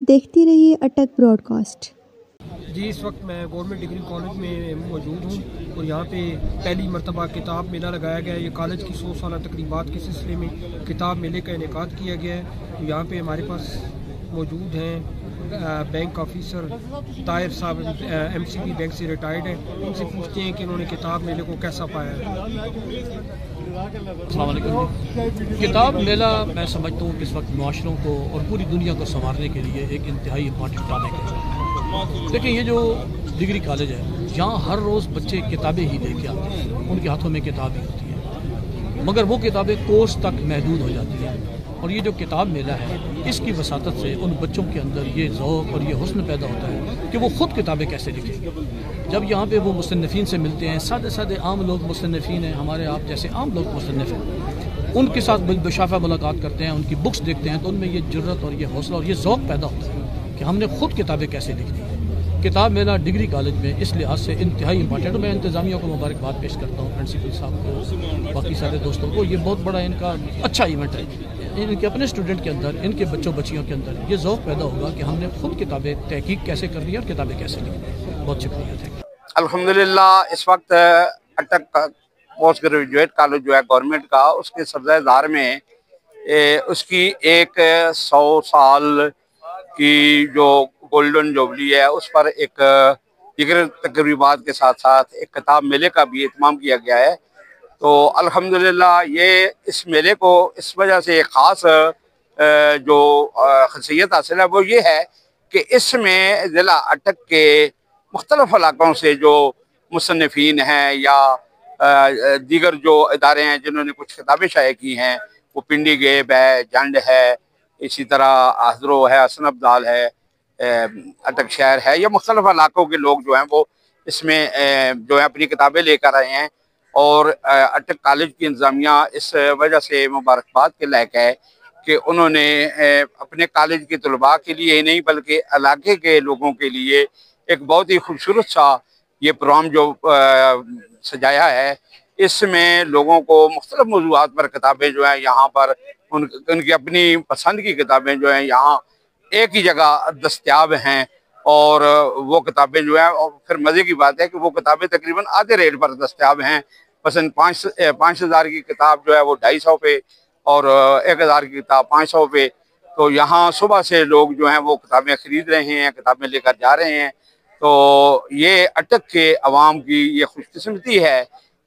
دیکھتی رہیے اٹک Broad cost. جی، اس وقت میں گورنمنٹ ڈگری کالج میں موجود ہوں اور یہاں پہ پہلی مرتبہ کتاب میلہ لگایا گیا ہے۔ یہ کالج کی 100 سالہ تقریبات کے سلسلے میں کتاب میلے کا انعقاد کیا گیا ہے۔ یہاں پہ ہمارے پاس موجود ہیں بینک آفیسر طاہر صاحب، MCB بینک سے ریٹائرڈ ہیں۔ ان سے پوچھتے ہیں کہ انہوں نے کتاب میلے کو کیسا پایا ہے۔ السلام علیکم۔ کتاب میلہ میں سمجھتا ہوں کہ اس وقت معاشروں کو اور پوری دنیا کو سنوارنے کے لیے ایک انتہائی امپورٹنٹ ٹاپک ہے۔ لیکن یہ جو ڈگری کالج ہے، جہاں ہر روز بچے کتابیں ہی لے کے آتے ہیں، ان کے ہاتھوں میں کتاب ہی ہوتی ہے، مگر وہ کتابیں کورس تک محدود ہو جاتی ہیں۔ اور یہ جو کتاب میلہ ہے، اس کی وساطت سے ان بچوں کے اندر یہ ذوق اور یہ حسن پیدا ہوتا ہے کہ وہ خود کتابیں کیسے لکھیں۔ جب یہاں پہ وہ مصنفین سے ملتے ہیں، سادے سادے عام لوگ مصنفین ہیں، ہمارے آپ جیسے عام لوگ مصنف ہیں، ان کے ساتھ بشافہ ملاقات کرتے ہیں، ان کی بکس دیکھتے ہیں، تو ان میں یہ جرت اور یہ حوصلہ اور یہ ذوق پیدا ہوتا ہے کہ ہم نے خود کتابیں کیسے لکھنی ہیں۔ کتاب میلہ ڈگری کالج میں اس لحاظ سے انتہائی امپورٹنٹ ہے۔ میں انتظامیہ کو مبارکباد پیش کرتا ہوں، پرنسپل صاحب کو، باقی سارے دوستوں کو۔ یہ بہت بڑا ان کا اچھا ایونٹ ہے۔ ان کے اپنے اسٹوڈنٹ کے اندر، ان کے بچوں بچیوں کے اندر یہ ذوق پیدا ہوگا کہ ہم نے خود کتابیں تحقیق کیسے کرنی ہے اور کتابیں کیسے لکھنی ہے۔ بہت شکریہ، تھینک یو۔ الحمدللہ اس وقت اٹک پوسٹ گریجویٹ کالج جو ہے گورنمنٹ کا، اس کے سبزہ دار میں اس کی ایک 100 سال کی جو گولڈن جوبلی ہے، اس پر ایک دیگر تقریبات کے ساتھ ساتھ ایک کتاب میلے کا بھی اہتمام کیا گیا ہے۔ تو الحمدللہ یہ اس میلے کو اس وجہ سے ایک خاص جو خاصیت حاصل ہے وہ یہ ہے کہ اس میں ضلع اٹک کے مختلف علاقوں سے جو مصنفین ہیں یا دیگر جو ادارے ہیں جنہوں نے کچھ کتابیں شائع کی ہیں، وہ پنڈی گیب ہے، جنڈ ہے، اسی طرح حضرو ہے، حسن ابدال ہے، اٹک شہر ہے، یا مختلف علاقوں کے لوگ جو ہیں وہ اس میں جو ہے اپنی کتابیں لے کر آئے ہیں۔ اور اٹک کالج کی انتظامیہ اس وجہ سے مبارکباد کے لائق ہے کہ انہوں نے اپنے کالج کے طلباء کے لیے ہی نہیں بلکہ علاقے کے لوگوں کے لیے ایک بہت ہی خوبصورت سا یہ پروگرام جو سجایا ہے۔ اس میں لوگوں کو مختلف موضوعات پر کتابیں جو ہیں یہاں پر ان کی اپنی پسند کی کتابیں جو ہیں یہاں ایک ہی جگہ دستیاب ہیں، اور وہ کتابیں جو ہیں، اور پھر مزے کی بات ہے کہ وہ کتابیں تقریباً آدھے ریٹ پر دستیاب ہیں۔ مثلاً 5,000 کی کتاب جو ہے وہ 250 پہ، اور 1,000 کی کتاب 500 پہ۔ تو یہاں صبح سے لوگ جو ہیں وہ کتابیں خرید رہے ہیں، کتابیں لے کر جا رہے ہیں۔ تو یہ اٹک کے عوام کی یہ خوش قسمتی ہے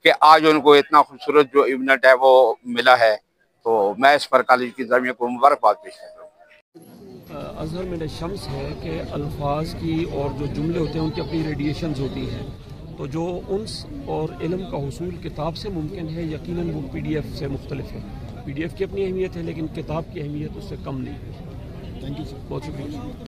کہ آج ان کو اتنا خوبصورت جو ایونٹ ہے وہ ملا ہے۔ تو میں اس پر کالج کی انتظامیہ کو مبارکباد پیش کرتا ہوں۔ اظہر من الشمس ہے کہ الفاظ کی اور جو جملے ہوتے ہیں ان کی اپنی ریڈیشنز ہوتی ہیں، تو جو انس اور علم کا حصول کتاب سے ممکن ہے، یقیناً وہ PDF سے مختلف ہے۔ PDF کی اپنی اہمیت ہے لیکن کتاب کی اہمیت اس سے کم نہیں ہے۔ تھینک یو سر، بہت شکریہ۔